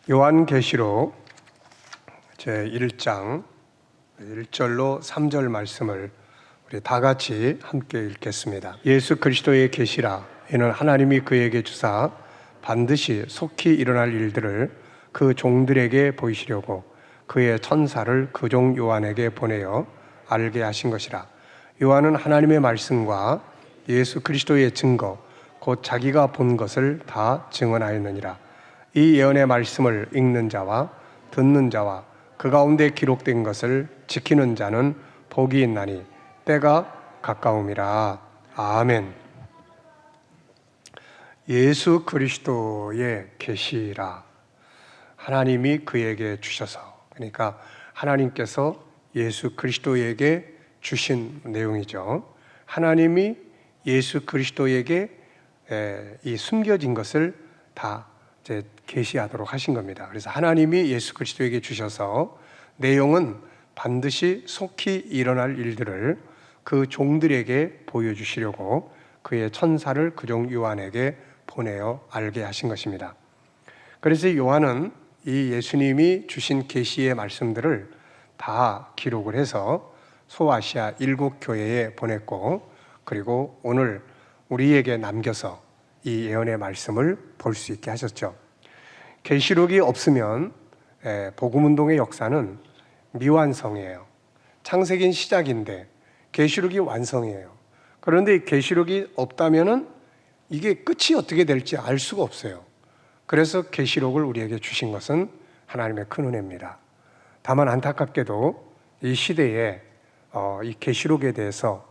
요한계시록 제1장 1절로 3절 말씀을 우리 다 같이 함께 읽겠습니다. 예수 그리스도의 계시라. 이는 하나님이 그에게 주사 반드시 속히 일어날 일들을 그 종들에게 보이시려고 그의 천사를 그 종 요한에게 보내어 알게 하신 것이라. 요한은 하나님의 말씀과 예수 그리스도의 증거 곧 자기가 본 것을 다 증언하였느니라. 이 예언의 말씀을 읽는 자와 듣는 자와 그 가운데 기록된 것을 지키는 자는 복이 있나니 때가 가까움이라. 아멘. 예수 그리스도의 계시라. 하나님이 그에게 주셔서, 그러니까 하나님께서 예수 그리스도에게 주신 내용이죠. 하나님이 예수 그리스도에게 이 숨겨진 것을 다 계시하도록 하신 겁니다. 그래서 하나님이 예수 그리스도에게 주셔서 내용은 반드시 속히 일어날 일들을 그 종들에게 보여주시려고 그의 천사를 그 종 요한에게 보내어 알게 하신 것입니다. 그래서 요한은 이 예수님이 주신 계시의 말씀들을 다 기록을 해서 소아시아 7교회에 보냈고, 그리고 오늘 우리에게 남겨서 이 예언의 말씀을 볼 수 있게 하셨죠. 계시록이 없으면 복음운동의 역사는 미완성이에요. 창세기는 시작인데 계시록이 완성이에요. 그런데 계시록이 없다면은 이게 끝이 어떻게 될지 알 수가 없어요. 그래서 계시록을 우리에게 주신 것은 하나님의 큰 은혜입니다. 다만 안타깝게도 이 시대에 이 계시록에 대해서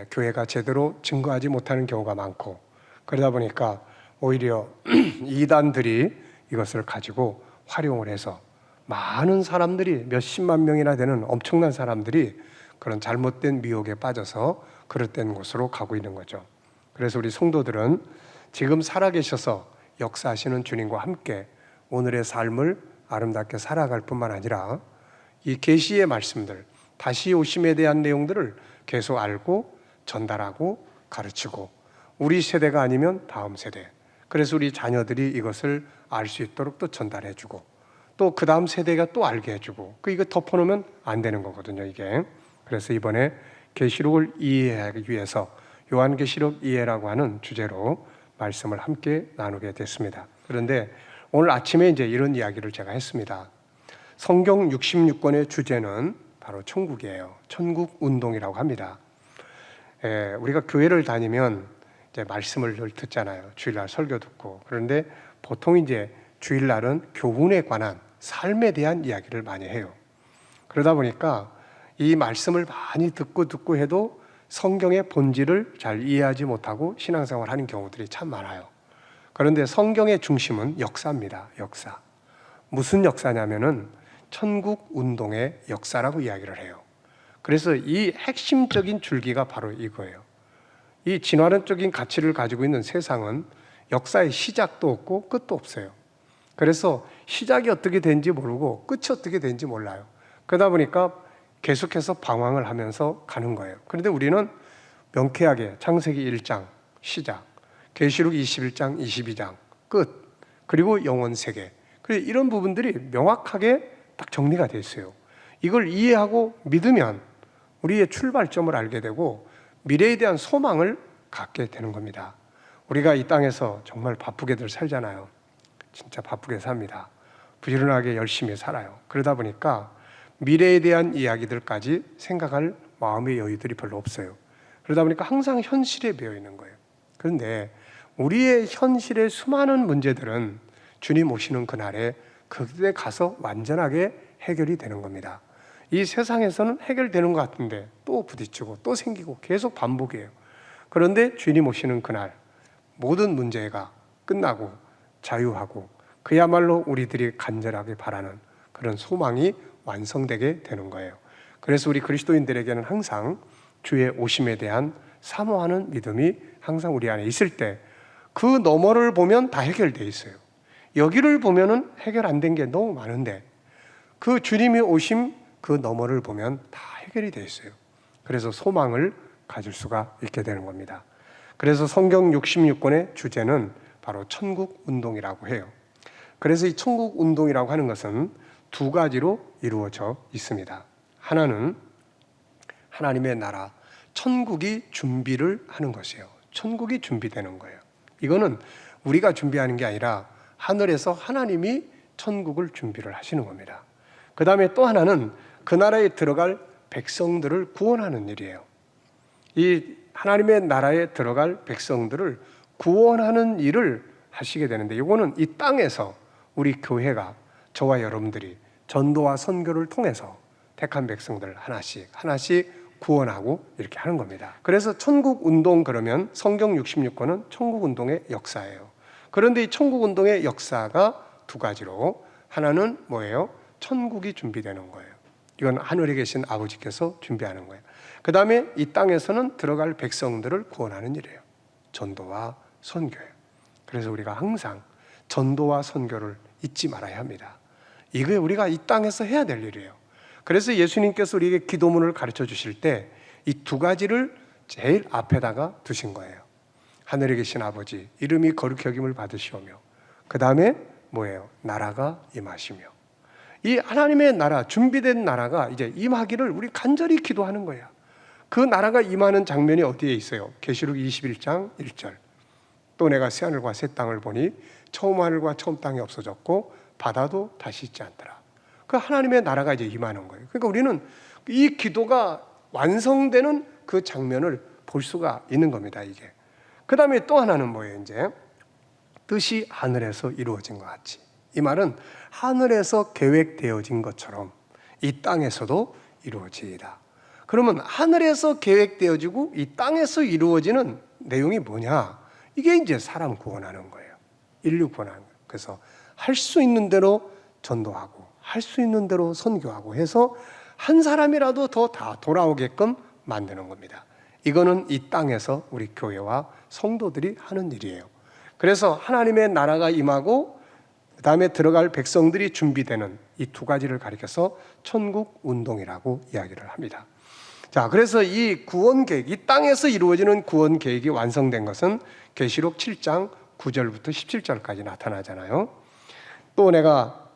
교회가 제대로 증거하지 못하는 경우가 많고, 그러다 보니까 오히려 이단들이 이것을 가지고 활용을 해서 많은 사람들이 몇십만 명이나 되는 엄청난 사람들이 그런 잘못된 미혹에 빠져서 그릇된 곳으로 가고 있는 거죠. 그래서 우리 성도들은 지금 살아계셔서 역사하시는 주님과 함께 오늘의 삶을 아름답게 살아갈 뿐만 아니라 이 계시의 말씀들, 다시 오심에 대한 내용들을 계속 알고 전달하고 가르치고, 우리 세대가 아니면 다음 세대, 그래서 우리 자녀들이 이것을 알 수 있도록 또 전달해주고, 또 그 다음 세대가 또 알게 해주고, 이거 덮어놓으면 안 되는 거거든요, 이게. 그래서 이번에 계시록을 이해하기 위해서 요한계시록 이해라고 하는 주제로 말씀을 함께 나누게 됐습니다. 그런데 오늘 아침에 이제 이런 이야기를 제가 했습니다. 성경 66권의 주제는 바로 천국이에요. 천국 운동이라고 합니다. 우리가 교회를 다니면 이제 말씀을 듣잖아요. 주일날 설교 듣고. 그런데 보통 이제 주일날은 교훈에 관한 삶에 대한 이야기를 많이 해요. 그러다 보니까 이 말씀을 많이 듣고 해도 성경의 본질을 잘 이해하지 못하고 신앙생활 하는 경우들이 참 많아요. 그런데 성경의 중심은 역사입니다. 역사. 무슨 역사냐면은 천국 운동의 역사라고 이야기를 해요. 그래서 이 핵심적인 줄기가 바로 이거예요. 이 진화론적인 가치를 가지고 있는 세상은 역사의 시작도 없고 끝도 없어요. 그래서 시작이 어떻게 된지 모르고 끝이 어떻게 된지 몰라요. 그러다 보니까 계속해서 방황을 하면서 가는 거예요. 그런데 우리는 명쾌하게 창세기 1장 시작, 계시록 21장 22장 끝, 그리고 영원 세계, 이런 부분들이 명확하게 딱 정리가 돼 있어요. 이걸 이해하고 믿으면 우리의 출발점을 알게 되고 미래에 대한 소망을 갖게 되는 겁니다. 우리가 이 땅에서 정말 바쁘게들 살잖아요. 진짜 바쁘게 삽니다. 부지런하게 열심히 살아요. 그러다 보니까 미래에 대한 이야기들까지 생각할 마음의 여유들이 별로 없어요. 그러다 보니까 항상 현실에 매여 있는 거예요. 그런데 우리의 현실의 수많은 문제들은 주님 오시는 그날에 그때 가서 완전하게 해결이 되는 겁니다. 이 세상에서는 해결되는 것 같은데 또 부딪히고 또 생기고 계속 반복이에요. 그런데 주님 오시는 그날 모든 문제가 끝나고 자유하고 그야말로 우리들이 간절하게 바라는 그런 소망이 완성되게 되는 거예요. 그래서 우리 그리스도인들에게는 항상 주의 오심에 대한 사모하는 믿음이 항상 우리 안에 있을 때 그 너머를 보면 다 해결돼 있어요. 여기를 보면은 해결 안 된 게 너무 많은데 그 주님이 오심 그 너머를 보면 다 해결이 되어 있어요. 그래서 소망을 가질 수가 있게 되는 겁니다. 그래서 성경 66권의 주제는 바로 천국 운동이라고 해요. 그래서 이 천국 운동이라고 하는 것은 두 가지로 이루어져 있습니다. 하나는 하나님의 나라, 천국이 준비를 하는 것이에요. 천국이 준비되는 거예요. 이거는 우리가 준비하는 게 아니라 하늘에서 하나님이 천국을 준비를 하시는 겁니다. 그 다음에 또 하나는 그 나라에 들어갈 백성들을 구원하는 일이에요. 이 하나님의 나라에 들어갈 백성들을 구원하는 일을 하시게 되는데, 이거는 이 땅에서 우리 교회가, 저와 여러분들이 전도와 선교를 통해서 택한 백성들 하나씩 구원하고 이렇게 하는 겁니다. 그래서 천국 운동, 그러면 성경 66권은 천국 운동의 역사예요. 그런데 이 천국 운동의 역사가 두 가지로, 하나는 뭐예요? 천국이 준비되는 거예요. 이건 하늘에 계신 아버지께서 준비하는 거예요. 그 다음에 이 땅에서는 들어갈 백성들을 구원하는 일이에요. 전도와 선교예요. 그래서 우리가 항상 전도와 선교를 잊지 말아야 합니다. 이게 우리가 이 땅에서 해야 될 일이에요. 그래서 예수님께서 우리에게 기도문을 가르쳐 주실 때 이 두 가지를 제일 앞에다가 두신 거예요. 하늘에 계신 아버지, 이름이 거룩히 여김을 받으시오며, 그 다음에 뭐예요? 나라가 임하시며. 이 하나님의 나라, 준비된 나라가 이제 임하기를 우리 간절히 기도하는 거예요. 그 나라가 임하는 장면이 어디에 있어요? 계시록 21장 1절. 또 내가 새 하늘과 새 땅을 보니 처음 하늘과 처음 땅이 없어졌고 바다도 다시 있지 않더라. 그 하나님의 나라가 이제 임하는 거예요. 그러니까 우리는 이 기도가 완성되는 그 장면을 볼 수가 있는 겁니다, 이게. 그 다음에 또 하나는 뭐예요? 이제 뜻이 하늘에서 이루어진 것 같이. 이 말은 하늘에서 계획되어진 것처럼 이 땅에서도 이루어지이다. 그러면 하늘에서 계획되어지고 이 땅에서 이루어지는 내용이 뭐냐? 이게 이제 사람 구원하는 거예요. 인류 구원하는 거예요. 그래서 할 수 있는 대로 전도하고 할 수 있는 대로 선교하고 해서 한 사람이라도 더 다 돌아오게끔 만드는 겁니다. 이거는 이 땅에서 우리 교회와 성도들이 하는 일이에요. 그래서 하나님의 나라가 임하고 그 다음에 들어갈 백성들이 준비되는 이 두 가지를 가리켜서 천국 운동이라고 이야기를 합니다. 자, 그래서 이 구원 계획, 이 땅에서 이루어지는 구원 계획이 완성된 것은 계시록 7장 9절부터 17절까지 나타나잖아요. 또 내가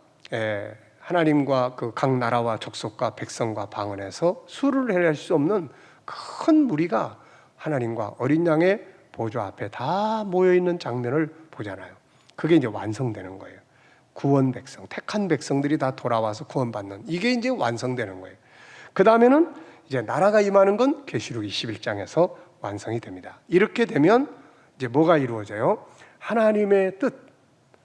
하나님과 그 각 나라와 족속과 백성과 방언에서 수를 헤아릴 수 없는 큰 무리가 하나님과 어린 양의 보좌 앞에 다 모여 있는 장면을 보잖아요. 그게 이제 완성되는 거예요. 구원 백성, 택한 백성들이 다 돌아와서 구원받는, 이게 이제 완성되는 거예요. 그 다음에는 이제 나라가 임하는 건 계시록 21장에서 완성이 됩니다. 이렇게 되면 이제 뭐가 이루어져요? 하나님의 뜻,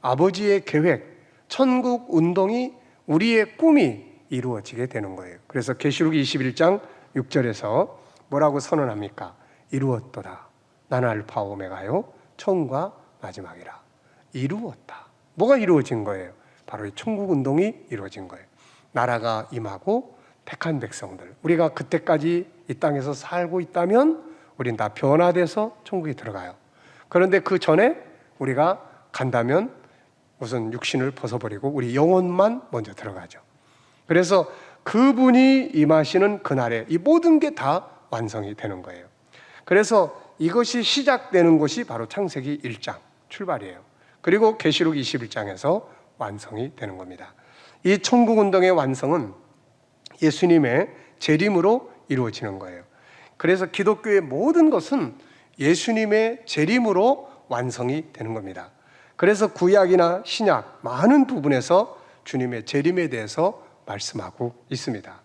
아버지의 계획, 천국 운동이, 우리의 꿈이 이루어지게 되는 거예요. 그래서 계시록 21장 6절에서 뭐라고 선언합니까? 이루었도다. 나는 알파 오메가요, 처음과 마지막이라. 이루었다. 뭐가 이루어진 거예요? 바로 이 천국 운동이 이루어진 거예요. 나라가 임하고 택한 백성들, 우리가 그때까지 이 땅에서 살고 있다면 우린 다 변화돼서 천국에 들어가요. 그런데 그 전에 우리가 간다면 우선 육신을 벗어버리고 우리 영혼만 먼저 들어가죠. 그래서 그분이 임하시는 그날에 이 모든 게 다 완성이 되는 거예요. 그래서 이것이 시작되는 곳이 바로 창세기 1장 출발이에요. 그리고 계시록 21장에서 완성이 되는 겁니다. 이 천국운동의 완성은 예수님의 재림으로 이루어지는 거예요. 그래서 기독교의 모든 것은 예수님의 재림으로 완성이 되는 겁니다. 그래서 구약이나 신약 많은 부분에서 주님의 재림에 대해서 말씀하고 있습니다.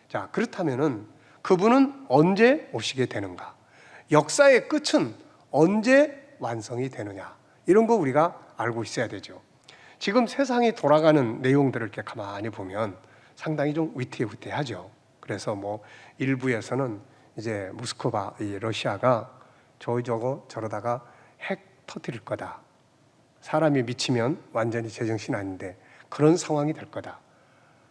자, 그렇다면은 그분은 언제 오시게 되는가? 역사의 끝은 언제 완성이 되느냐? 이런 거 우리가 알고 있어야 되죠. 지금 세상이 돌아가는 내용들을 이렇게 가만히 보면 상당히 좀 위태위태하죠. 그래서 뭐 일부에서는 이제 모스크바, 이 러시아가 저러다가 핵 터뜨릴 거다. 사람이 미치면 완전히 제정신 아닌데 그런 상황이 될 거다.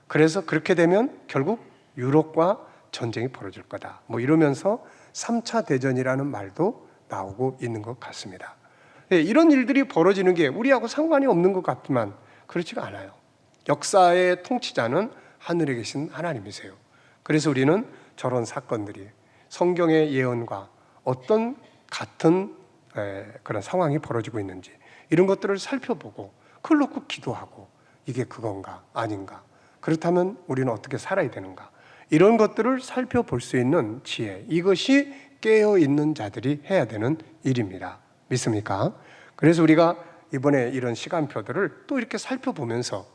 그래서 그렇게 되면 결국 유럽과 전쟁이 벌어질 거다. 뭐 이러면서 3차 대전이라는 말도 나오고 있는 것 같습니다. 네, 이런 일들이 벌어지는 게 우리하고 상관이 없는 것 같지만 그렇지가 않아요. 역사의 통치자는 하늘에 계신 하나님이세요. 그래서 우리는 저런 사건들이 성경의 예언과 어떤 같은 그런 상황이 벌어지고 있는지 이런 것들을 살펴보고 그걸 놓고 기도하고 이게 그건가 아닌가, 그렇다면 우리는 어떻게 살아야 되는가, 이런 것들을 살펴볼 수 있는 지혜, 이것이 깨어있는 자들이 해야 되는 일입니다. 믿습니까? 그래서 우리가 이번에 이런 시간표들을 또 이렇게 살펴보면서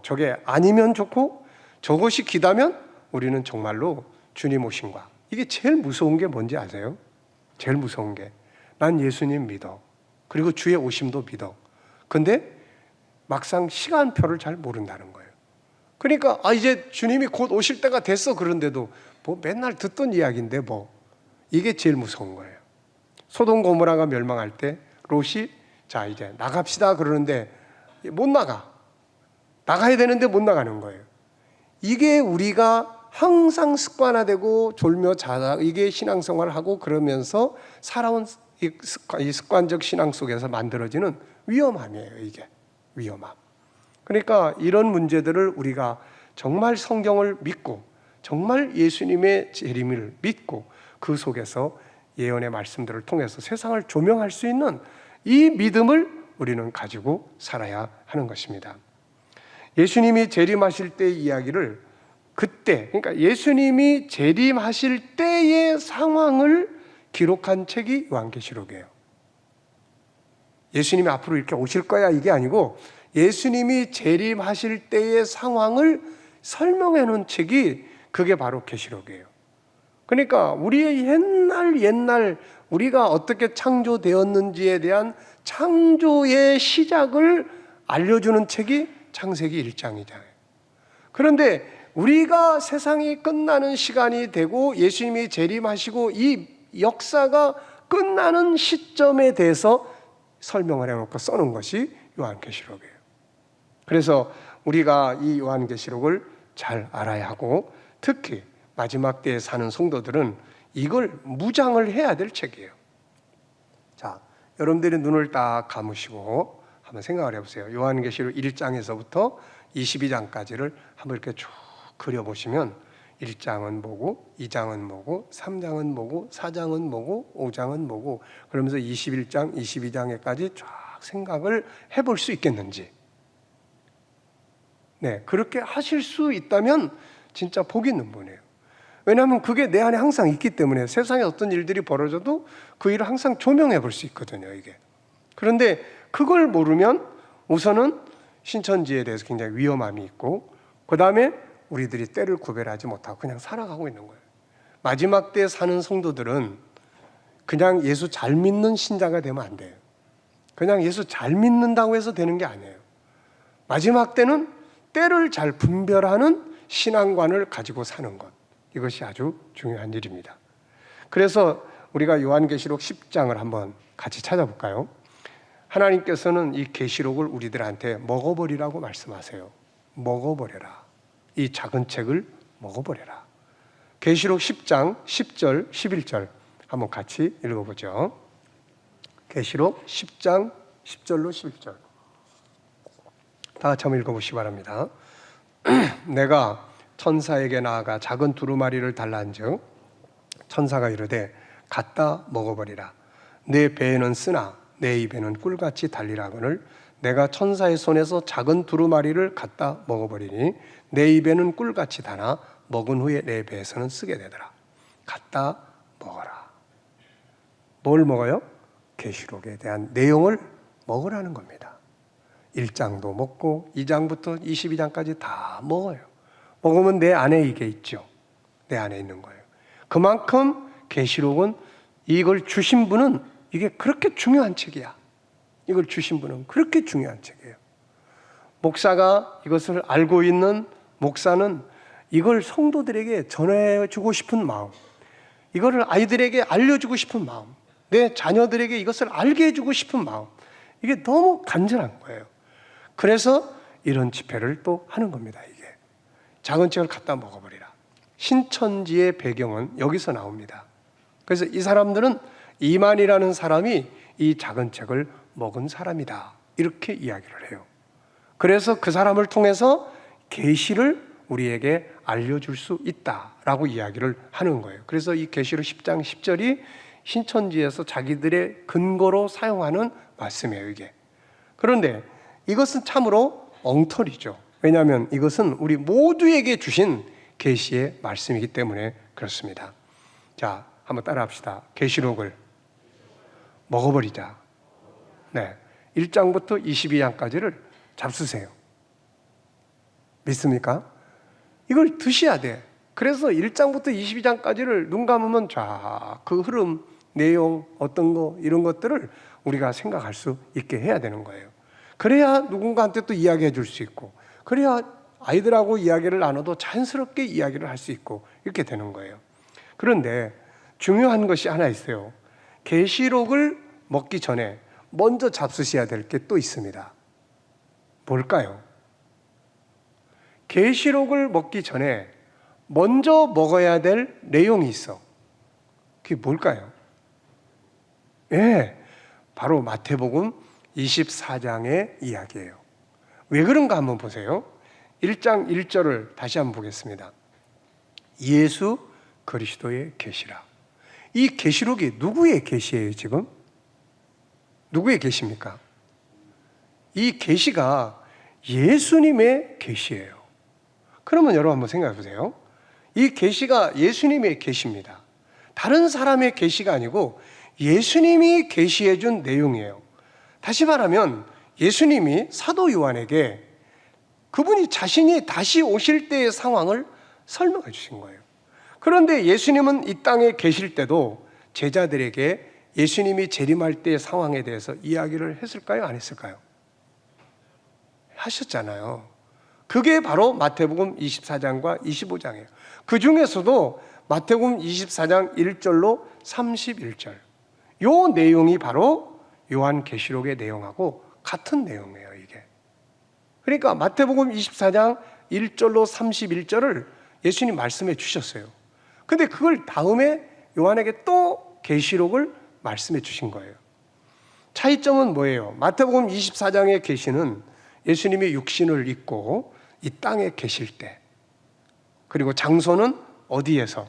저게 아니면 좋고 저것이 기다면 우리는 정말로 주님 오심과, 이게 제일 무서운 게 뭔지 아세요? 제일 무서운 게, 난 예수님 믿어, 그리고 주의 오심도 믿어, 근데 막상 시간표를 잘 모른다는 거예요. 그러니까 이제 주님이 곧 오실 때가 됐어, 그런데도 맨날 듣던 이야기인데 이게 제일 무서운 거예요. 소돔 고모라가 멸망할 때 롯이 자 이제 나갑시다 그러는데 못 나가야 되는데 못 나가는 거예요. 이게 우리가 항상 습관화되고 졸며 자다, 이게 신앙생활을 하고 그러면서 살아온 이 습관적 신앙 속에서 만들어지는 위험함이에요. 이게 위험함. 그러니까 이런 문제들을 우리가 정말 성경을 믿고 정말 예수님의 재림을 믿고 그 속에서 예언의 말씀들을 통해서 세상을 조명할 수 있는 이 믿음을 우리는 가지고 살아야 하는 것입니다. 예수님이 재림하실 때의 이야기를 그때, 그러니까 예수님이 재림하실 때의 상황을 기록한 책이 요한계시록이에요. 예수님이 앞으로 이렇게 오실 거야 이게 아니고 예수님이 재림하실 때의 상황을 설명해 놓은 책이 그게 바로 계시록이에요. 그러니까 우리의 옛날 우리가 어떻게 창조되었는지에 대한 창조의 시작을 알려주는 책이 창세기 1장이잖아요. 그런데 우리가 세상이 끝나는 시간이 되고 예수님이 재림하시고 이 역사가 끝나는 시점에 대해서 설명을 해놓고 써놓은 것이 요한계시록이에요. 그래서 우리가 이 요한계시록을 잘 알아야 하고 특히 마지막 때에 사는 성도들은 이걸 무장을 해야 될 책이에요. 자, 여러분들이 눈을 딱 감으시고 한번 생각을 해보세요. 요한계시록 1장에서부터 22장까지를 한번 이렇게 쭉 그려보시면 1장은 뭐고 2장은 뭐고 3장은 뭐고 4장은 뭐고 5장은 뭐고 그러면서 21장, 22장에까지 쫙 생각을 해볼 수 있겠는지, 네, 그렇게 하실 수 있다면 진짜 복 있는 분이에요. 왜냐하면 그게 내 안에 항상 있기 때문에 세상에 어떤 일들이 벌어져도 그 일을 항상 조명해 볼 수 있거든요, 이게. 그런데 그걸 모르면 우선은 신천지에 대해서 굉장히 위험함이 있고 그 다음에 우리들이 때를 구별하지 못하고 그냥 살아가고 있는 거예요. 마지막 때 사는 성도들은 그냥 예수 잘 믿는 신자가 되면 안 돼요. 그냥 예수 잘 믿는다고 해서 되는 게 아니에요. 마지막 때는 때를 잘 분별하는 신앙관을 가지고 사는 것, 이것이 아주 중요한 일입니다. 그래서 우리가 요한계시록 10장을 한번 같이 찾아볼까요? 하나님께서는 이 계시록을 우리들한테 먹어버리라고 말씀하세요. 먹어버려라. 이 작은 책을 먹어버려라. 계시록 10장 10절 11절 한번 같이 읽어보죠. 계시록 10장 10절로 11절 다 같이 한번 읽어보시기 바랍니다. 내가 천사에게 나아가 작은 두루마리를 달란즉 천사가 이르되 갖다 먹어버리라. 내 배에는 쓰나 내 입에는 꿀같이 달리라거늘 내가 천사의 손에서 작은 두루마리를 갖다 먹어버리니 내 입에는 꿀같이 다나 먹은 후에 내 배에서는 쓰게 되더라. 갖다 먹어라. 뭘 먹어요? 계시록에 대한 내용을 먹으라는 겁니다. 1장도 먹고 2장부터 22장까지 다 먹어요. 먹으면 내 안에 이게 있죠. 내 안에 있는 거예요. 그만큼 계시록은 이걸 주신 분은 이게 그렇게 중요한 책이야. 이걸 주신 분은 그렇게 중요한 책이에요. 목사가 이것을 알고 있는 목사는 이걸 성도들에게 전해주고 싶은 마음, 이거를 아이들에게 알려주고 싶은 마음, 내 자녀들에게 이것을 알게 해주고 싶은 마음, 이게 너무 간절한 거예요. 그래서 이런 집회를 또 하는 겁니다. 이게 작은 책을 갖다 먹어버리라. 신천지의 배경은 여기서 나옵니다. 그래서 이 사람들은 이만이라는 사람이 이 작은 책을 먹은 사람이다, 이렇게 이야기를 해요. 그래서 그 사람을 통해서 계시를 우리에게 알려줄 수 있다라고 이야기를 하는 거예요. 그래서 이 계시록 10장 10절이 신천지에서 자기들의 근거로 사용하는 말씀이에요, 이게. 그런데 이것은 참으로 엉터리죠. 왜냐하면 이것은 우리 모두에게 주신 계시의 말씀이기 때문에 그렇습니다. 자, 한번 따라합시다. 계시록을 먹어버리자. 네, 1장부터 22장까지를 잡수세요. 믿습니까? 이걸 드셔야 돼. 그래서 1장부터 22장까지를 눈 감으면 쫙 그 흐름, 내용, 어떤 거 이런 것들을 우리가 생각할 수 있게 해야 되는 거예요. 그래야 누군가한테 또 이야기해 줄 수 있고, 그래야 아이들하고 이야기를 나눠도 자연스럽게 이야기를 할 수 있고 이렇게 되는 거예요. 그런데 중요한 것이 하나 있어요. 계시록을 먹기 전에 먼저 잡수셔야 될 게 또 있습니다. 뭘까요? 계시록을 먹기 전에 먼저 먹어야 될 내용이 있어. 그게 뭘까요? 예, 바로 마태복음 24장의 이야기예요. 왜 그런가 한번 보세요. 1장 1절을 다시 한번 보겠습니다. 예수 그리스도의 계시라. 이 계시록이 누구의 계시예요, 지금? 누구의 계시입니까? 이 계시가 예수님의 계시예요. 그러면 여러분 한번 생각해 보세요. 이 계시가 예수님의 계시입니다. 다른 사람의 계시가 아니고 예수님이 계시해 준 내용이에요. 다시 말하면 예수님이 사도 요한에게 그분이 자신이 다시 오실 때의 상황을 설명해 주신 거예요. 그런데 예수님은 이 땅에 계실 때도 제자들에게 예수님이 재림할 때의 상황에 대해서 이야기를 했을까요? 안 했을까요? 하셨잖아요. 그게 바로 마태복음 24장과 25장이에요. 그 중에서도 마태복음 24장 1절로 31절, 요 내용이 바로 요한계시록의 내용하고 같은 내용이에요, 이게. 그러니까 마태복음 24장 1절로 31절을 예수님 말씀해 주셨어요. 근데 그걸 다음에 요한에게 또 계시록을 말씀해 주신 거예요. 차이점은 뭐예요? 마태복음 24장의 계시는 예수님이 육신을 입고 이 땅에 계실 때, 그리고 장소는 어디에서?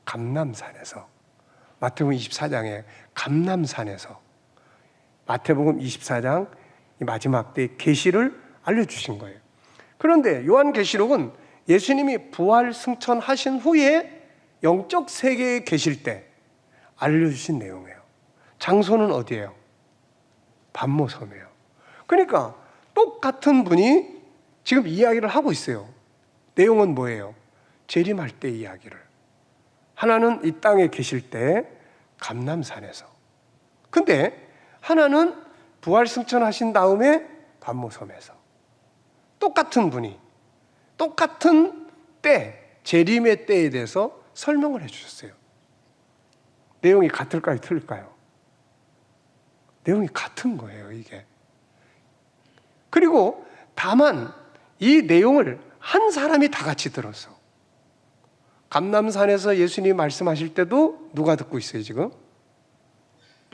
감람산에서. 마태복음 24장에 감람산에서 마태복음 24장 마지막 때 계시를 알려주신 거예요. 그런데 요한계시록은 예수님이 부활 승천하신 후에 영적 세계에 계실 때 알려주신 내용이에요. 장소는 어디예요? 반모섬이에요. 그러니까 똑같은 분이 지금 이야기를 하고 있어요. 내용은 뭐예요? 재림할 때 이야기를. 하나는 이 땅에 계실 때 감람산에서, 근데 하나는 부활 승천하신 다음에 반모섬에서. 똑같은 분이 똑같은 때, 재림의 때에 대해서 설명을 해주셨어요. 내용이 같을까요? 틀릴까요? 내용이 같은 거예요, 이게. 그리고 다만 이 내용을 한 사람이 다 같이 들었어. 감람산에서 예수님이 말씀하실 때도 누가 듣고 있어요, 지금?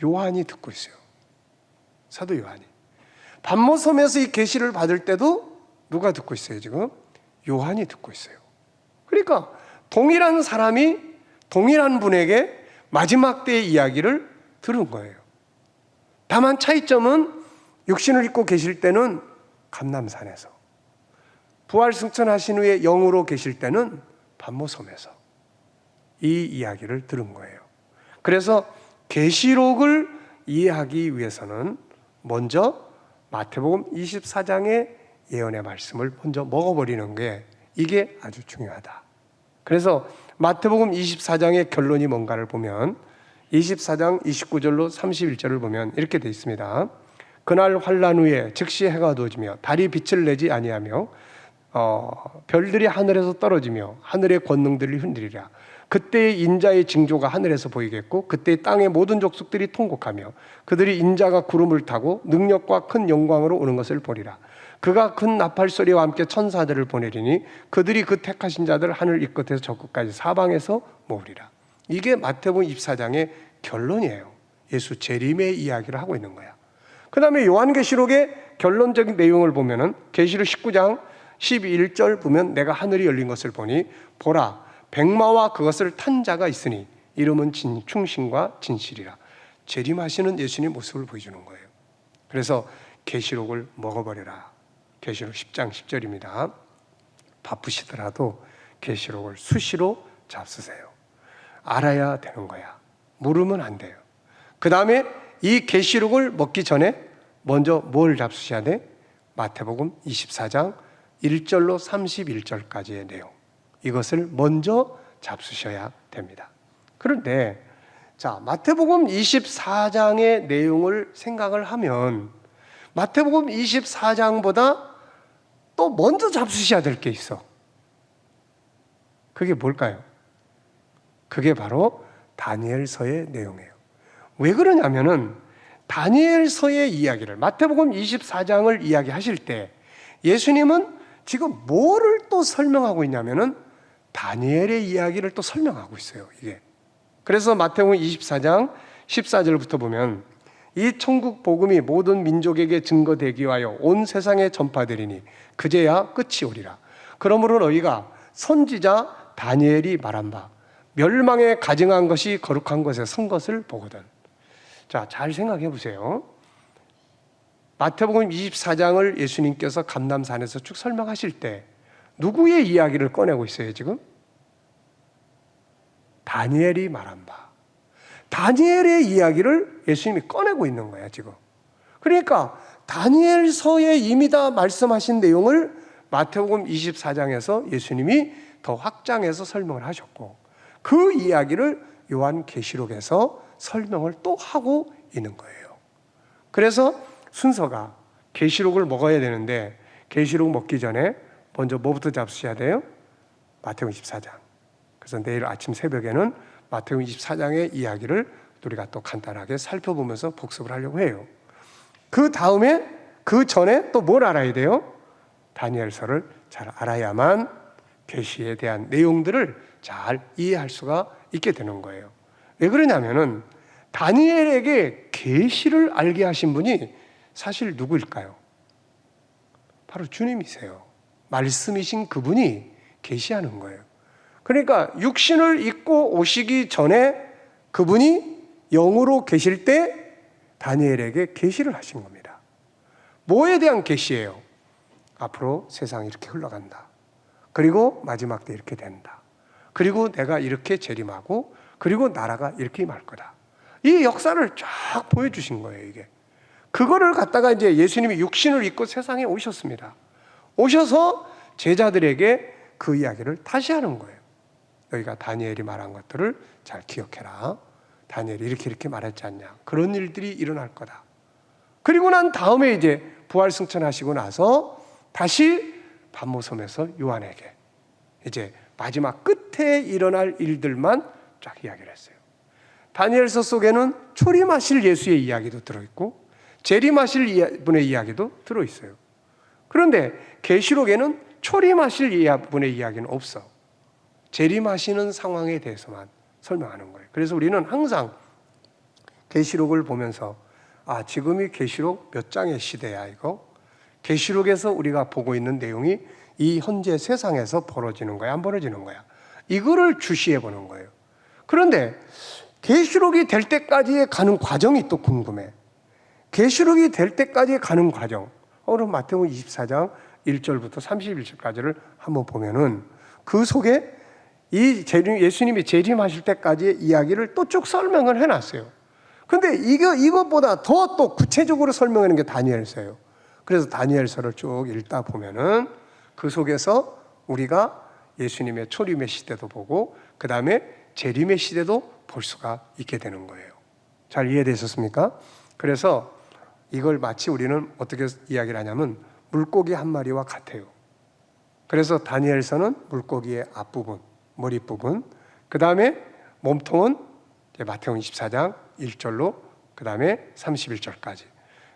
요한이 듣고 있어요. 사도 요한이. 반모섬에서 이 계시를 받을 때도 누가 듣고 있어요, 지금? 요한이 듣고 있어요. 그러니까 동일한 사람이 동일한 분에게 마지막 때의 이야기를 들은 거예요. 다만 차이점은 육신을 입고 계실 때는 감람산에서, 부활 승천하신 후에 영으로 계실 때는 반모섬에서 이 이야기를 들은 거예요. 그래서 계시록을 이해하기 위해서는 먼저 마태복음 24장의 예언의 말씀을 먼저 먹어버리는 게 이게 아주 중요하다. 그래서 마태복음 24장의 결론이 뭔가를 보면 24장 29절로 31절을 보면 이렇게 되어 있습니다. 그날 환란 후에 즉시 해가 어두워지며 달이 빛을 내지 아니하며 별들이 하늘에서 떨어지며 하늘의 권능들이 흔들리라. 그때의 인자의 징조가 하늘에서 보이겠고 그때 땅의 모든 족속들이 통곡하며 그들이 인자가 구름을 타고 능력과 큰 영광으로 오는 것을 보리라. 그가 큰 나팔 소리와 함께 천사들을 보내리니 그들이 그 택하신 자들 하늘 이 끝에서 저 끝까지 사방에서 모으리라. 이게 마태복음 24장의 결론이에요. 예수 재림의 이야기를 하고 있는 거야. 그 다음에 요한계시록의 결론적인 내용을 보면은 계시록 19장 11절 보면 내가 하늘이 열린 것을 보니 보라 백마와 그것을 탄 자가 있으니 이름은 충신과 진실이라. 재림하시는 예수님의 모습을 보여주는 거예요. 그래서 계시록을 먹어버려라. 계시록 10장 10절입니다. 바쁘시더라도 계시록을 수시로 잡수세요. 알아야 되는 거야. 모르면 안 돼요. 그 다음에 이 계시록을 먹기 전에 먼저 뭘 잡수셔야 돼? 마태복음 24장 1절로 31절까지의 내용, 이것을 먼저 잡수셔야 됩니다. 그런데 자, 마태복음 24장의 내용을 생각을 하면 마태복음 24장보다 또 먼저 잡수셔야 될 게 있어. 그게 뭘까요? 그게 바로 다니엘서의 내용이에요. 왜 그러냐면은 다니엘서의 이야기를, 마태복음 24장을 이야기하실 때 예수님은 지금 뭐를 또 설명하고 있냐면은 다니엘의 이야기를 또 설명하고 있어요, 이게. 그래서 마태복음 24장 14절부터 보면 이 천국 복음이 모든 민족에게 증거되기 위하여 온 세상에 전파되리니 그제야 끝이 오리라. 그러므로 너희가 선지자 다니엘이 말한 바 멸망에 가증한 것이 거룩한 것에 선 것을 보거든. 자, 잘 생각해 보세요. 마태복음 24장을 예수님께서 감람산에서 쭉 설명하실 때 누구의 이야기를 꺼내고 있어요, 지금? 다니엘이 말한 바. 다니엘의 이야기를 예수님이 꺼내고 있는 거야, 지금. 그러니까 다니엘서에 이미 다 말씀하신 내용을 마태복음 24장에서 예수님이 더 확장해서 설명을 하셨고, 그 이야기를 요한계시록에서 설명을 또 하고 있는 거예요. 그래서 순서가 계시록을 먹어야 되는데 계시록 먹기 전에 먼저 뭐부터 잡수셔야 돼요? 마태복음 24장. 그래서 내일 아침 새벽에는 마태복음 24장의 이야기를 우리가 또 간단하게 살펴보면서 복습을 하려고 해요. 그 다음에, 그 전에 또 뭘 알아야 돼요? 다니엘서를 잘 알아야만 계시에 대한 내용들을 잘 이해할 수가 있게 되는 거예요. 왜 그러냐면은 다니엘에게 계시를 알게 하신 분이 사실 누구일까요? 바로 주님이세요. 말씀이신 그분이 계시하는 거예요. 그러니까 육신을 입고 오시기 전에 그분이 영으로 계실 때 다니엘에게 계시를 하신 겁니다. 뭐에 대한 계시예요? 앞으로 세상이 이렇게 흘러간다. 그리고 마지막 때 이렇게 된다. 그리고 내가 이렇게 재림하고 그리고 나라가 이렇게 임할 거다. 이 역사를 쫙 보여주신 거예요, 이게. 그거를 갖다가 이제 예수님이 육신을 입고 세상에 오셨습니다. 오셔서 제자들에게 그 이야기를 다시 하는 거예요. 너희가 다니엘이 말한 것들을 잘 기억해라. 다니엘이 이렇게 말했지 않냐. 그런 일들이 일어날 거다. 그리고 난 다음에 이제 부활승천하시고 나서 다시 반모섬에서 요한에게 이제 마지막 끝에 일어날 일들만 쫙 이야기를 했어요. 다니엘서 속에는 초림하실 예수의 이야기도 들어있고 재림하실 분의 이야기도 들어있어요. 그런데 계시록에는 초림하실 분의 이야기는 없어. 재림하시는 상황에 대해서만 설명하는 거예요. 그래서 우리는 항상 계시록을 보면서 지금이 계시록 몇 장의 시대야 이거? 계시록에서 우리가 보고 있는 내용이 이 현재 세상에서 벌어지는 거야, 안 벌어지는 거야? 이거를 주시해 보는 거예요. 그런데 계시록이 될 때까지의 가는 과정이 또 궁금해. 계시록이 될 때까지 가는 과정. 오늘 마태복음 24장 1절부터 31절까지를 한번 보면은 그 속에 예수님이 재림하실 때까지의 이야기를 또 쭉 설명을 해놨어요. 근데 이것보다 더 또 구체적으로 설명하는 게 다니엘서예요. 그래서 다니엘서를 쭉 읽다 보면은 그 속에서 우리가 예수님의 초림의 시대도 보고 그 다음에 재림의 시대도 볼 수가 있게 되는 거예요. 잘 이해되셨습니까? 그래서 이걸 마치 우리는 어떻게 이야기를 하냐면 물고기 한 마리와 같아요. 그래서 다니엘서는 물고기의 앞부분, 머릿부분, 그 다음에 몸통은 마태복음 24장 1절로 그 다음에 31절까지,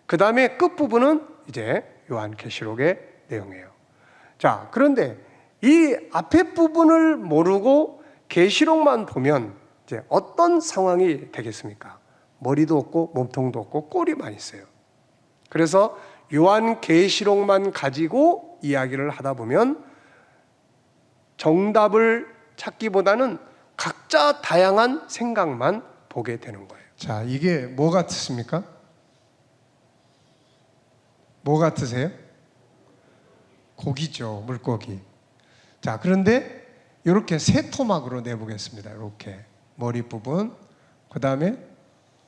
그 다음에 끝부분은 이제 요한계시록의 내용이에요. 자, 그런데 이 앞에 부분을 모르고 계시록만 보면 이제 어떤 상황이 되겠습니까? 머리도 없고 몸통도 없고 꼬리만 있어요. 그래서 요한계시록만 가지고 이야기를 하다 보면 정답을 찾기보다는 각자 다양한 생각만 보게 되는 거예요. 자, 이게 뭐 같습니까? 뭐 같으세요? 고기죠, 물고기. 자, 그런데 이렇게 세 토막으로 내보겠습니다. 이렇게 머리 부분, 그 다음에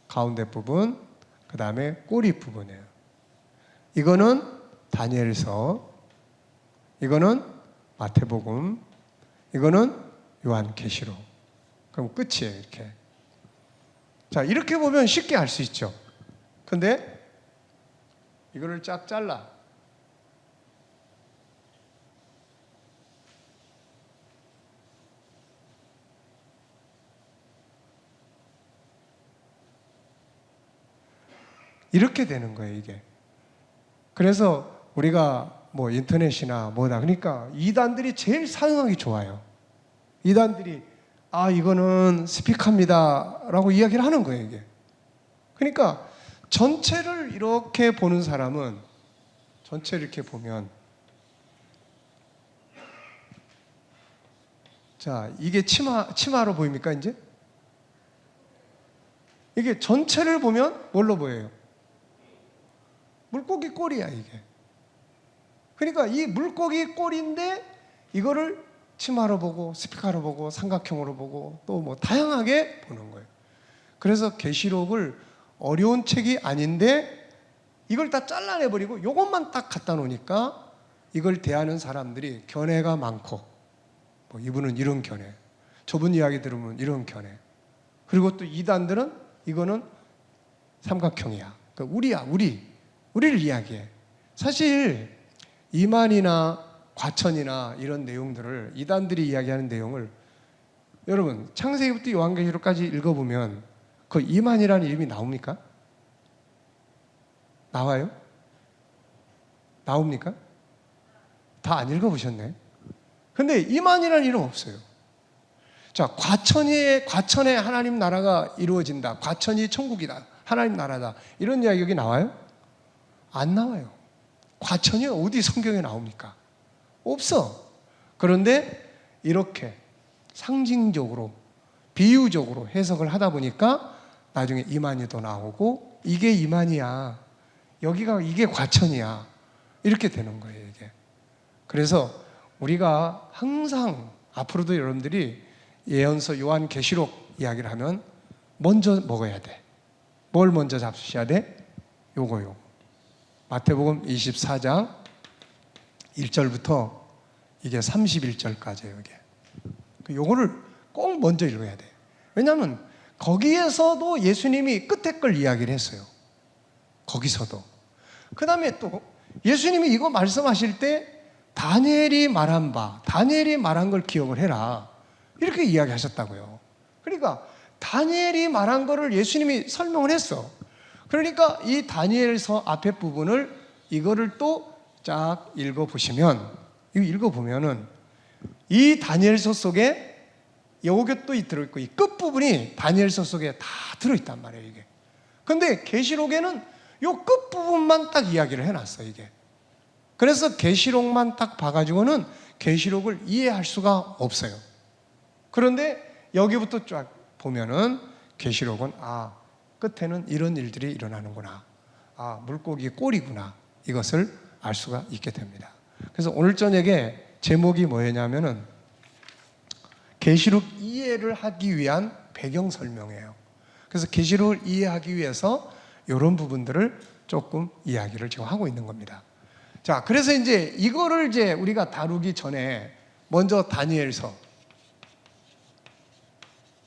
가운데 부분, 그 다음에 꼬리 부분이에요. 이거는 다니엘서, 이거는 마태복음, 이거는 요한계시록. 그럼 끝이에요, 이렇게. 자, 이렇게 보면 쉽게 알 수 있죠. 근데 이거를 쫙 잘라. 이렇게 되는 거예요, 이게. 그래서 우리가 뭐 인터넷이나 뭐다, 그러니까 이단들이 제일 사용하기 좋아요. 이단들이 이거는 스피커입니다 라고 이야기를 하는 거예요, 이게. 그러니까 전체를 이렇게 보는 사람은, 전체를 이렇게 보면, 자, 이게 치마로 보입니까, 이제? 이게 전체를 보면 뭘로 보여요? 물고기 꼬리야, 이게. 그러니까 이 물고기 꼬리인데 이거를 치마로 보고 스피커로 보고 삼각형으로 보고 또 뭐 다양하게 보는 거예요. 그래서 계시록을 어려운 책이 아닌데 이걸 다 잘라내버리고 이것만 딱 갖다 놓으니까 이걸 대하는 사람들이 견해가 많고, 뭐 이분은 이런 견해, 저분 이야기 들으면 이런 견해, 그리고 또 이단들은 이거는 삼각형이야, 그러니까 우리를 이야기해. 사실 이만이나 과천이나 이런 내용들을, 이단들이 이야기하는 내용을 여러분 창세기부터 요한계시록까지 읽어보면 그 이만이라는 이름이 나옵니까? 나와요? 나옵니까? 다 안 읽어보셨네. 근데 이만이라는 이름 없어요. 자, 과천에 하나님 나라가 이루어진다, 과천이 천국이다, 하나님 나라다, 이런 이야기 여기 나와요? 안 나와요. 과천이 어디 성경에 나옵니까? 없어. 그런데 이렇게 상징적으로, 비유적으로 해석을 하다 보니까 나중에 이만희도 나오고, 이게 이만희야, 여기가 이게 과천이야, 이렇게 되는 거예요, 이게. 그래서 우리가 항상 앞으로도 여러분들이 예언서 요한계시록 이야기를 하면 먼저 먹어야 돼. 뭘 먼저 잡수셔야 돼? 요거. 마태복음 24장 1절부터 이게 31절까지예요, 이게. 요거를 꼭 먼저 읽어야 돼. 왜냐하면 거기에서도 예수님이 끝에 걸 이야기를 했어요. 거기서도. 그 다음에 또 예수님이 이거 말씀하실 때 다니엘이 말한 걸 기억을 해라, 이렇게 이야기하셨다고요. 그러니까 다니엘이 말한 거를 예수님이 설명을 했어. 그러니까 이 다니엘서 앞에 부분을, 이거를 또 쫙 읽어보시면, 이 다니엘서 속에 요게 또 들어있고, 이 끝부분이 다니엘서 속에 다 들어있단 말이에요, 이게. 근데 계시록에는 요 끝부분만 딱 이야기를 해놨어, 이게. 그래서 계시록만 딱 봐가지고는 계시록을 이해할 수가 없어요. 그런데 여기부터 쫙 보면은 계시록은 끝에는 이런 일들이 일어나는구나, 물고기 꼬리구나, 이것을 알 수가 있게 됩니다. 그래서 오늘 저녁에 제목이 뭐였냐면은 계시록 이해를 하기 위한 배경 설명이에요. 그래서 계시록을 이해하기 위해서 이런 부분들을 조금 이야기를 지금 하고 있는 겁니다. 자, 그래서 이제 이거를 이제 우리가 다루기 전에 먼저 다니엘서,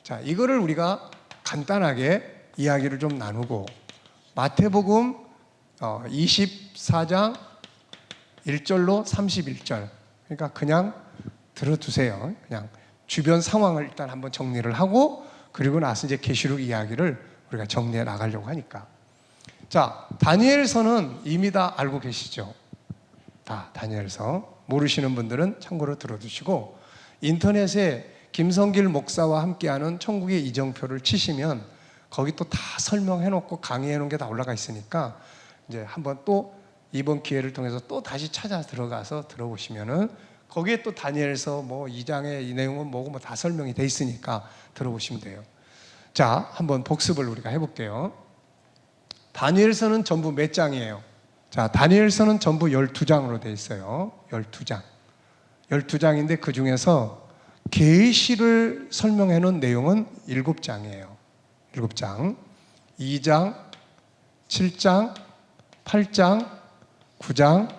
자, 이거를 우리가 간단하게 이야기를 좀 나누고, 마태복음 24장 1절로 31절, 그러니까 그냥 들어두세요. 그냥 주변 상황을 일단 한번 정리를 하고, 그리고 나서 이제 계시록 이야기를 우리가 정리해 나가려고 하니까. 자, 다니엘서는 이미 다 알고 계시죠? 다 다니엘서. 모르시는 분들은 참고로 들어두시고, 인터넷에 김성길 목사와 함께하는 천국의 이정표를 치시면 거기 또 다 설명해 놓고 강의해 놓은 게 다 올라가 있으니까 이제 한번 또 이번 기회를 통해서 또 다시 찾아 들어가서 들어보시면은 거기에 또 다니엘서 뭐 2장의 이 내용은 뭐고 뭐 다 설명이 돼 있으니까 들어보시면 돼요. 자, 한번 복습을 우리가 해볼게요. 다니엘서는 전부 몇 장이에요? 자, 다니엘서는 전부 12장으로 되어 있어요. 12장. 12장인데 그 중에서 계시를 설명해 놓은 내용은 7장이에요. 7장. 2장, 7장, 8장, 9장,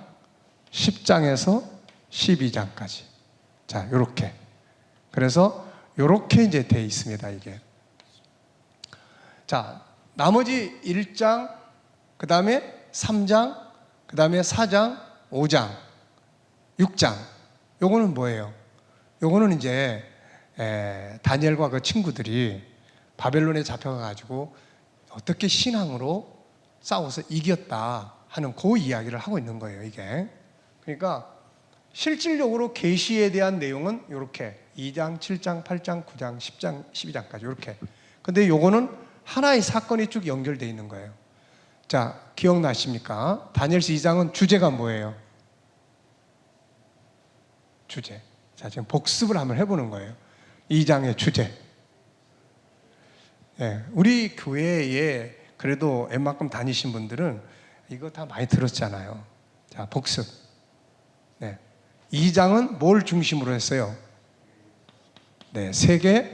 10장에서 12장까지. 자, 요렇게. 그래서 요렇게 이제 되어 있습니다, 이게. 자, 나머지 1장, 그 다음에 3장, 그 다음에 4장, 5장, 6장. 요거는 뭐예요? 요거는 이제 다니엘과 그 친구들이 바벨론에 잡혀가지고 어떻게 신앙으로 싸워서 이겼다 하는 그 이야기를 하고 있는 거예요, 이게. 그러니까 실질적으로 계시에 대한 내용은 이렇게 2장, 7장, 8장, 9장, 10장, 12장까지 이렇게. 근데 요거는 하나의 사건이 쭉 연결되어 있는 거예요. 자, 기억나십니까? 다니엘서 2장은 주제가 뭐예요? 주제. 자, 지금 복습을 한번 해보는 거예요. 2장의 주제. 예, 우리 교회에 그래도 웬만큼 다니신 분들은 이거 다 많이 들었잖아요. 자, 복습. 네. 2장은 뭘 중심으로 했어요? 네, 세계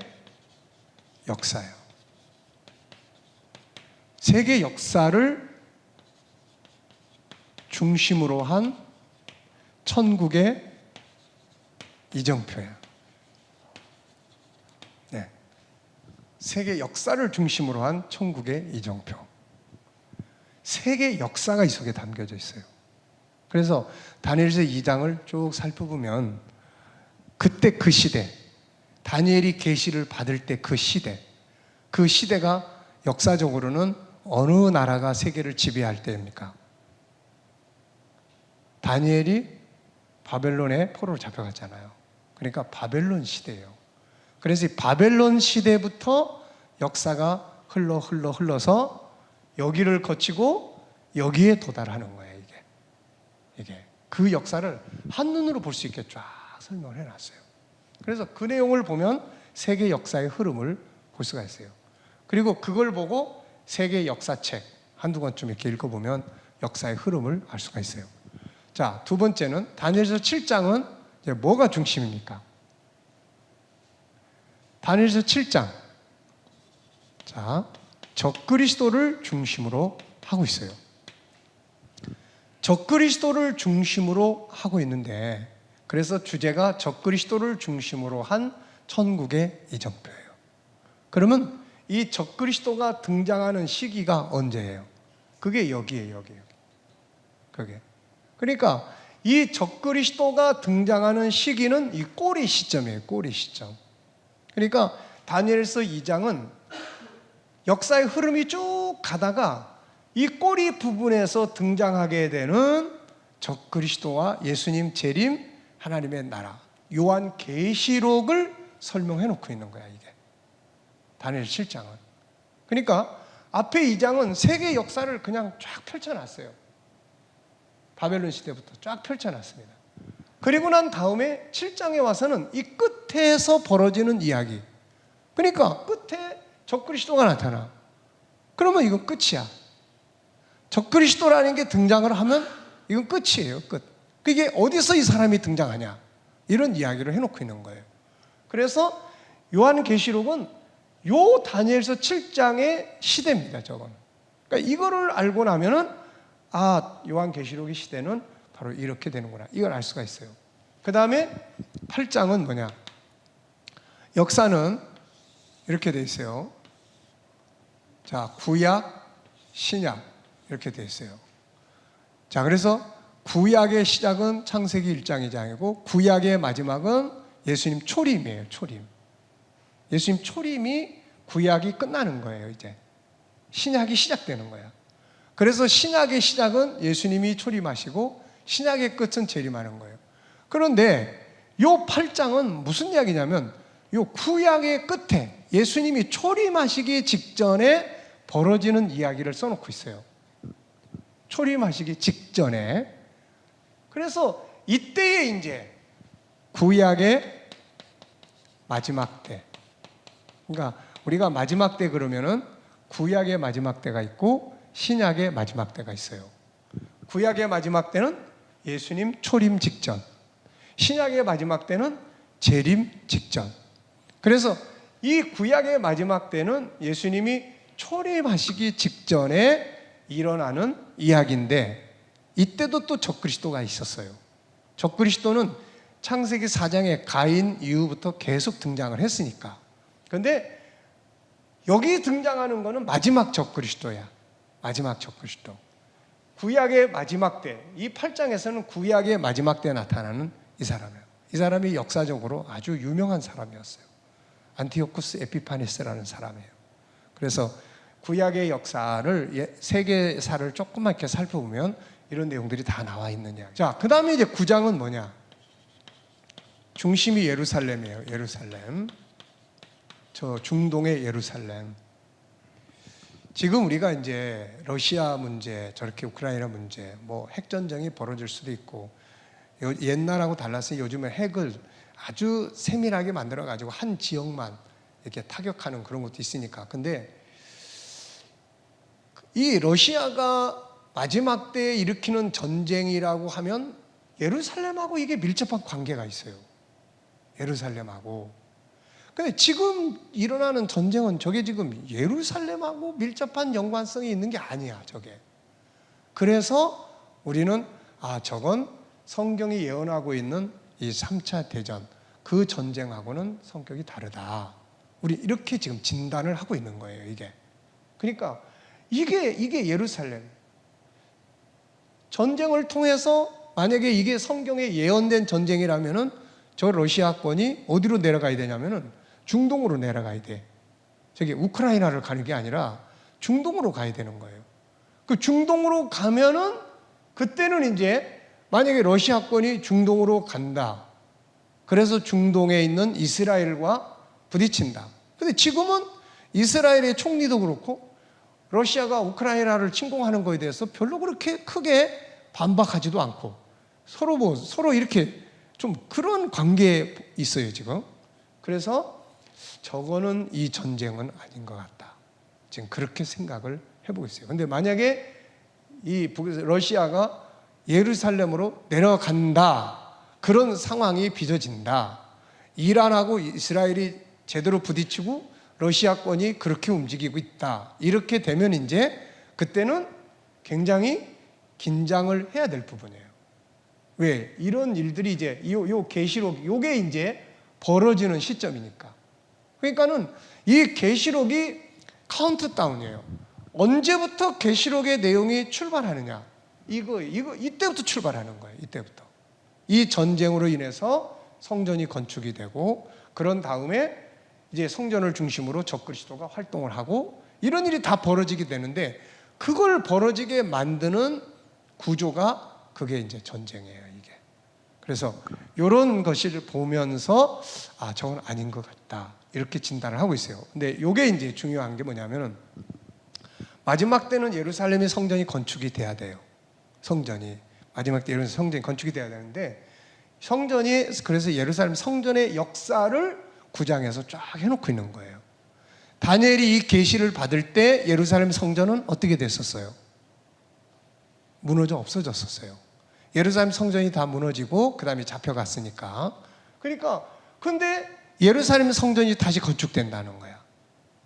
역사예요. 세계 역사를 중심으로 한 천국의 이정표예요. 네. 세계 역사를 중심으로 한 천국의 이정표. 세계 역사가 이 속에 담겨져 있어요. 그래서 다니엘서 2장을 쭉 살펴보면 그때 그 시대, 다니엘이 계시를 받을 때 그 시대, 그 시대가 역사적으로는 어느 나라가 세계를 지배할 때입니까? 다니엘이 바벨론에 포로로 잡혀갔잖아요. 그러니까 바벨론 시대예요. 그래서 이 바벨론 시대부터 역사가 흘러서 여기를 거치고 여기에 도달하는 거예요. 이게 그 역사를 한눈으로 볼 수 있게 쫙 설명을 해놨어요. 그래서 그 내용을 보면 세계 역사의 흐름을 볼 수가 있어요. 그리고 그걸 보고 세계 역사책 한두 권쯤 이렇게 읽어보면 역사의 흐름을 알 수가 있어요. 자, 두 번째는 다니엘서 7장은 이제 뭐가 중심입니까? 다니엘서 7장. 자, 적그리스도를 중심으로 하고 있어요. 적그리스도를 중심으로 하고 있는데, 그래서 주제가 적그리스도를 중심으로 한 천국의 이정표예요. 그러면 이 적그리스도가 등장하는 시기가 언제예요? 그게 여기예요. 그게. 그러니까 이 적그리스도가 등장하는 시기는 이 꼬리 시점이에요. 꼬리 시점. 그러니까 다니엘서 2장은 역사의 흐름이 쭉 가다가 이 꼬리 부분에서 등장하게 되는 적그리스도와 예수님 재림, 하나님의 나라, 요한 계시록을 설명해 놓고 있는 거야, 이게. 다니엘 7장은. 그러니까 앞에 2장은 세계 역사를 그냥 쫙 펼쳐놨어요. 바벨론 시대부터 쫙 펼쳐놨습니다. 그리고 난 다음에 7장에 와서는 이 끝에서 벌어지는 이야기. 그러니까 끝에 적그리스도가 나타나. 그러면 이건 끝이야. 적그리스도라는 게 등장을 하면 이건 끝이에요, 끝. 그게 어디서 이 사람이 등장하냐, 이런 이야기를 해놓고 있는 거예요. 그래서 요한계시록은 요 다니엘서 7장의 시대입니다, 저건. 그러니까 이거를 알고 나면은 아, 요한계시록의 시대는 바로 이렇게 되는구나, 이걸 알 수가 있어요. 그 다음에 8장은 뭐냐? 역사는 이렇게 돼 있어요. 자, 구약, 신약 이렇게 돼 있어요. 자, 그래서 구약의 시작은 창세기 1장 2장이고 구약의 마지막은 예수님 초림이에요. 초림. 예수님 초림이 구약이 끝나는 거예요. 이제 신약이 시작되는 거야. 그래서 신약의 시작은 예수님이 초림하시고 신약의 끝은 재림하는 거예요. 그런데 요 8장은 무슨 이야기냐면 요 구약의 끝에 예수님이 초림하시기 직전에 벌어지는 이야기를 써놓고 있어요. 초림하시기 직전에. 그래서 이때에 이제 구약의 마지막 때. 그러니까 우리가 마지막 때 그러면은 구약의 마지막 때가 있고 신약의 마지막 때가 있어요. 구약의 마지막 때는 예수님 초림 직전, 신약의 마지막 때는 재림 직전. 그래서 이 구약의 마지막 때는 예수님이 초림하시기 직전에 일어나는 이야기인데, 이때도 또 적그리스도가 있었어요. 적그리스도는 창세기 4장에 가인 이후부터 계속 등장을 했으니까. 그런데 여기 등장하는 거는 마지막 적그리스도야. 마지막 적그리스도. 구약의 마지막 때, 이 8장에서는 구약의 마지막 때 나타나는 이 사람이에요. 이 사람이 역사적으로 아주 유명한 사람이었어요. 안티오쿠스 에피파네스라는 사람이에요. 그래서 구약의 역사를, 세계사를 조금만 이렇게 살펴보면 이런 내용들이 다 나와 있는 이야기. 자, 그 다음에 이제 9장은 뭐냐? 중심이 예루살렘이에요. 예루살렘. 저 중동의 예루살렘. 지금 우리가 이제 러시아 문제, 저렇게 우크라이나 문제, 뭐 핵전쟁이 벌어질 수도 있고, 옛날하고 달라서 요즘에 핵을 아주 세밀하게 만들어가지고 한 지역만 이렇게 타격하는 그런 것도 있으니까. 근데 이 러시아가 마지막 때에 일으키는 전쟁이라고 하면 예루살렘하고 이게 밀접한 관계가 있어요. 예루살렘하고. 근데 지금 일어나는 전쟁은 저게 지금 예루살렘하고 밀접한 연관성이 있는 게 아니야, 저게. 그래서 우리는 저건 성경이 예언하고 있는 이 3차 대전, 그 전쟁하고는 성격이 다르다. 우리 이렇게 지금 진단을 하고 있는 거예요, 이게. 그러니까 이게 예루살렘. 전쟁을 통해서 만약에 이게 성경에 예언된 전쟁이라면은 저 러시아권이 어디로 내려가야 되냐면은 중동으로 내려가야 돼. 저기 우크라이나를 가는 게 아니라 중동으로 가야 되는 거예요. 그 중동으로 가면은 그때는 이제 만약에 러시아권이 중동으로 간다. 그래서 중동에 있는 이스라엘과 부딪힌다. 근데 지금은 이스라엘의 총리도 그렇고 러시아가 우크라이나를 침공하는 거에 대해서 별로 그렇게 크게 반박하지도 않고 서로 이렇게 좀 그런 관계에 있어요, 지금. 그래서 저거는 이 전쟁은 아닌 것 같다. 지금 그렇게 생각을 해보고 있어요. 근데 만약에 이 러시아가 예루살렘으로 내려간다. 그런 상황이 빚어진다. 이란하고 이스라엘이 제대로 부딪히고 러시아권이 그렇게 움직이고 있다. 이렇게 되면 이제 그때는 굉장히 긴장을 해야 될 부분이에요. 왜? 이런 일들이 이제 요 계시록, 요게 이제 벌어지는 시점이니까. 그러니까는 이 계시록이 카운트다운이에요. 언제부터 계시록의 내용이 출발하느냐? 이때부터 출발하는 거예요. 이때부터. 이 전쟁으로 인해서 성전이 건축이 되고, 그런 다음에 이제 성전을 중심으로 적그리스도가 활동을 하고, 이런 일이 다 벌어지게 되는데, 그걸 벌어지게 만드는 구조가 그게 이제 전쟁이에요, 이게. 그래서 이런 것을 보면서 저건 아닌 것 같다. 이렇게 진단을 하고 있어요. 근데 이게 이제 중요한 게 뭐냐면은 마지막 때는 예루살렘의 성전이 건축이 돼야 돼요. 성전이. 마지막 때 예루살렘 성전이 건축이 돼야 되는데, 그래서 예루살렘 성전의 역사를 9장에서 쫙 해놓고 있는 거예요. 다니엘이 이 계시를 받을 때 예루살렘 성전은 어떻게 됐었어요? 무너져 없어졌었어요. 예루살렘 성전이 다 무너지고 그 다음에 잡혀갔으니까. 그러니까 근데 예루살렘 성전이 다시 건축된다는 거야.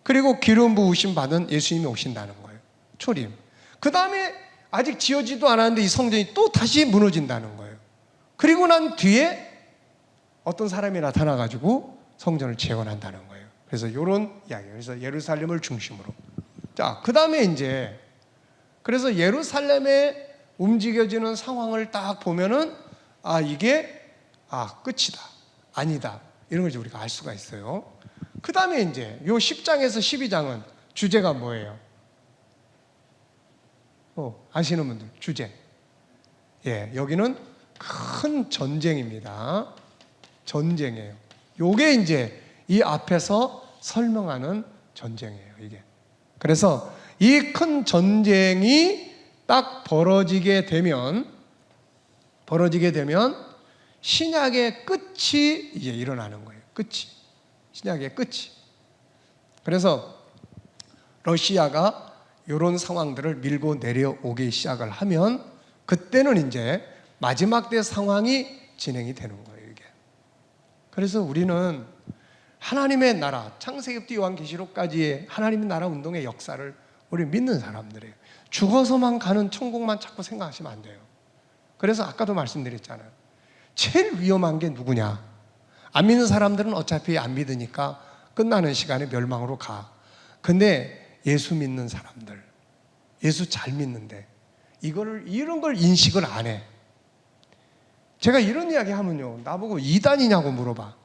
그리고 기름 부으심 받은 예수님이 오신다는 거예요. 초림. 그 다음에 아직 지어지도 않았는데 이 성전이 또 다시 무너진다는 거예요. 그리고 난 뒤에 어떤 사람이 나타나가지고 성전을 재건한다는 거예요. 그래서 이런 이야기예요. 그래서 예루살렘을 중심으로. 자, 그 다음에 이제 그래서 예루살렘에 움직여지는 상황을 딱 보면은 이게 끝이다. 아니다. 이런 걸 우리가 알 수가 있어요. 그 다음에 이제 요 10장에서 12장은 주제가 뭐예요? 아시는 분들, 주제. 여기는 큰 전쟁입니다. 전쟁이에요. 요게 이제 이 앞에서 설명하는 전쟁이에요, 이게. 그래서 이 큰 전쟁이 딱 벌어지게 되면 신약의 끝이 이제 일어나는 거예요. 끝이. 신약의 끝이. 그래서 러시아가 이런 상황들을 밀고 내려오기 시작을 하면 그때는 이제 마지막 때 상황이 진행이 되는 거예요, 이게. 그래서 우리는 하나님의 나라, 창세기부터 요한계시록까지의 하나님의 나라 운동의 역사를 우리 믿는 사람들이에요. 죽어서만 가는 천국만 자꾸 생각하시면 안 돼요. 그래서 아까도 말씀드렸잖아요. 제일 위험한 게 누구냐? 안 믿는 사람들은 어차피 안 믿으니까 끝나는 시간에 멸망으로 가. 근데 예수 믿는 사람들, 예수 잘 믿는데 이런 걸 인식을 안 해. 제가 이런 이야기 하면요, 나보고 이단이냐고 물어봐.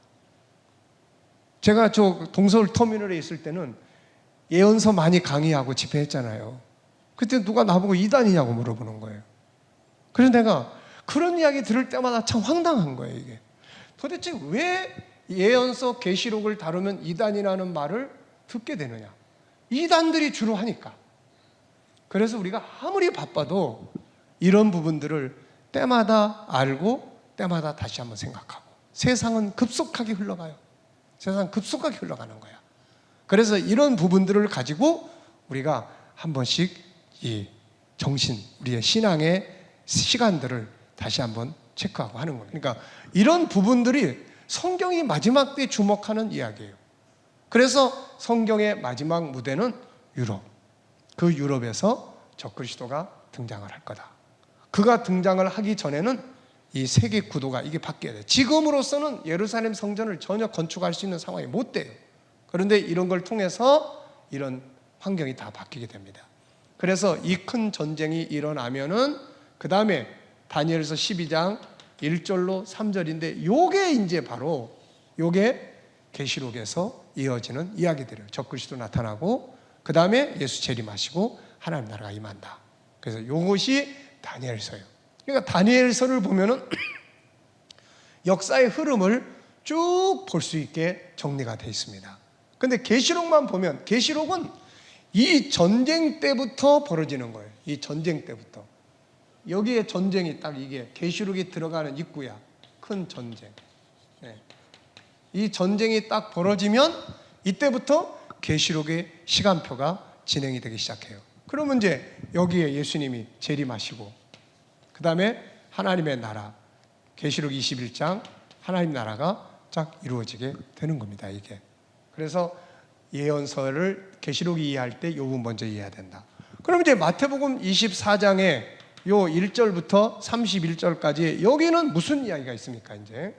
제가 저 동서울 터미널에 있을 때는 예언서 많이 강의하고 집회했잖아요. 그때 누가 나보고 이단이냐고 물어보는 거예요. 그래서 내가 그런 이야기 들을 때마다 참 황당한 거예요, 이게. 도대체 왜 예언서 계시록을 다루면 이단이라는 말을 듣게 되느냐? 이단들이 주로 하니까. 그래서 우리가 아무리 바빠도 이런 부분들을 때마다 알고 때마다 다시 한번 생각하고. 세상은 급속하게 흘러가요. 세상은 급속하게 흘러가는 거야. 그래서 이런 부분들을 가지고 우리가 한 번씩 이 정신, 우리의 신앙의 시간들을 다시 한번 체크하고 하는 거예요. 그러니까 이런 부분들이 성경이 마지막 때 주목하는 이야기예요. 그래서 성경의 마지막 무대는 유럽. 그 유럽에서 적그리스도가 등장을 할 거다. 그가 등장을 하기 전에는 이 세계 구도가 이게 바뀌어야 돼요. 지금으로서는 예루살렘 성전을 전혀 건축할 수 있는 상황이 못 돼요. 그런데 이런 걸 통해서 이런 환경이 다 바뀌게 됩니다. 그래서 이 큰 전쟁이 일어나면은 그 다음에 다니엘서 12장 1절로 3절인데 요게 이제 바로 요게 계시록에서 이어지는 이야기들이에요. 적그리스도 나타나고 그 다음에 예수 재림하시고 하나님 나라가 임한다. 그래서 요것이 다니엘서예요. 그러니까 다니엘서를 보면은 역사의 흐름을 쭉 볼 수 있게 정리가 되어 있습니다. 근데 계시록만 보면 계시록은 이 전쟁 때부터 벌어지는 거예요. 이 전쟁 때부터. 여기에 전쟁이 딱 이게 계시록이 들어가는 입구야. 큰 전쟁. 네. 이 전쟁이 딱 벌어지면 이때부터 계시록의 시간표가 진행이 되기 시작해요. 그러면 이제 여기에 예수님이 재림하시고 그 다음에 하나님의 나라 계시록 21장 하나님 나라가 쫙 이루어지게 되는 겁니다. 이게. 그래서 예언서를 계시록이 이해할 때 이 부분 먼저 이해해야 된다. 그럼 이제 마태복음 24장에 요 1절부터 31절까지 여기는 무슨 이야기가 있습니까? 이제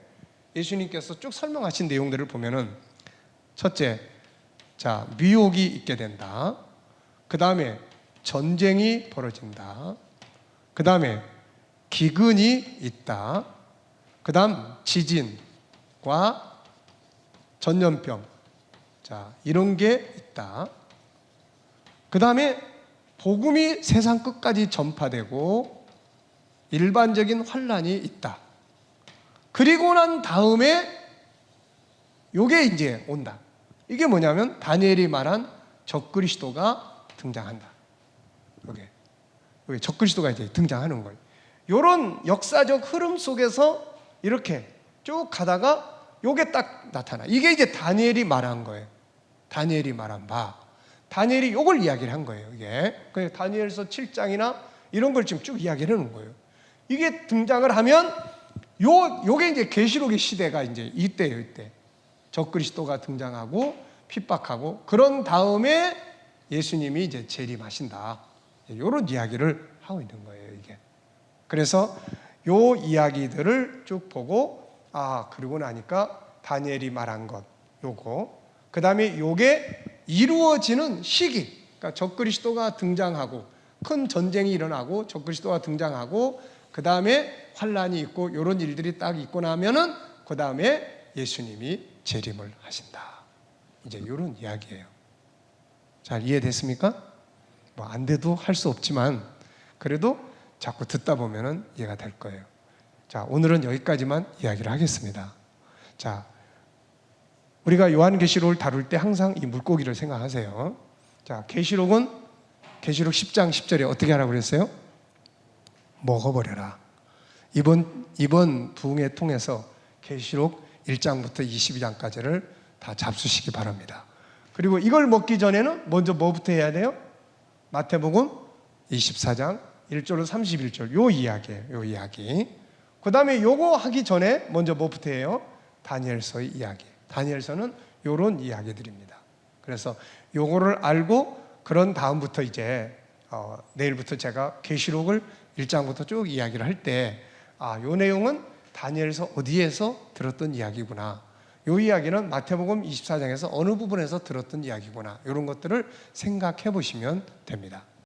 예수님께서 쭉 설명하신 내용들을 보면은 첫째, 자, 미혹이 있게 된다. 그 다음에 전쟁이 벌어진다. 그 다음에 기근이 있다. 그 다음 지진과 전염병, 자, 이런 게 있다. 그 다음에 복음이 세상 끝까지 전파되고 일반적인 환란이 있다. 그리고 난 다음에 요게 이제 온다. 이게 뭐냐면 다니엘이 말한 적그리스도가 등장한다. 요게 적그리스도가 이제 등장하는 거예요. 요런 역사적 흐름 속에서 이렇게 쭉 가다가 요게 딱 나타나. 이게 이제 다니엘이 말한 거예요. 다니엘이 말한 바. 다니엘이 요걸 이야기를 한 거예요. 이게. 그래서 다니엘서 7장이나 이런 걸 지금 쭉 이야기를 하는 거예요. 이게 등장을 하면 요게 이제 계시록의 시대가 이제 이때예요, 이때. 적그리스도가 등장하고 핍박하고 그런 다음에 예수님이 이제 재림하신다. 요런 이야기를 하고 있는 거예요, 이게. 그래서 요 이야기들을 쭉 보고 그러고 나니까 다니엘이 말한 것 요거 그 다음에 요게 이루어지는 시기, 그러니까 적그리스도가 등장하고 큰 전쟁이 일어나고 적그리스도가 등장하고 그 다음에 환란이 있고 이런 일들이 딱 있고 나면은 그 다음에 예수님이 재림을 하신다. 이제 이런 이야기예요. 잘 이해됐습니까? 뭐 안 돼도 할 수 없지만 그래도 자꾸 듣다 보면은 이해가 될 거예요. 자, 오늘은 여기까지만 이야기를 하겠습니다. 자, 우리가 요한계시록을 다룰 때 항상 이 물고기를 생각하세요. 자, 계시록은 계시록 10장 10절에 어떻게 하라고 그랬어요? 먹어버려라. 이번 부흥회 통해서 계시록 1장부터 22장까지를 다 잡수시기 바랍니다. 그리고 이걸 먹기 전에는 먼저 뭐부터 해야 돼요? 마태복음 24장 1절로 31절 요 이야기예요. 요 이야기. 그 다음에 요거 하기 전에 먼저 뭐부터 해요? 다니엘서의 이야기. 다니엘서는 요런 이야기들입니다. 그래서 요거를 알고 그런 다음부터 이제 내일부터 제가 계시록을 1장부터 쭉 이야기를 할 때 요 내용은 다니엘서 어디에서 들었던 이야기구나. 요 이야기는 마태복음 24장에서 어느 부분에서 들었던 이야기구나. 이런 것들을 생각해 보시면 됩니다.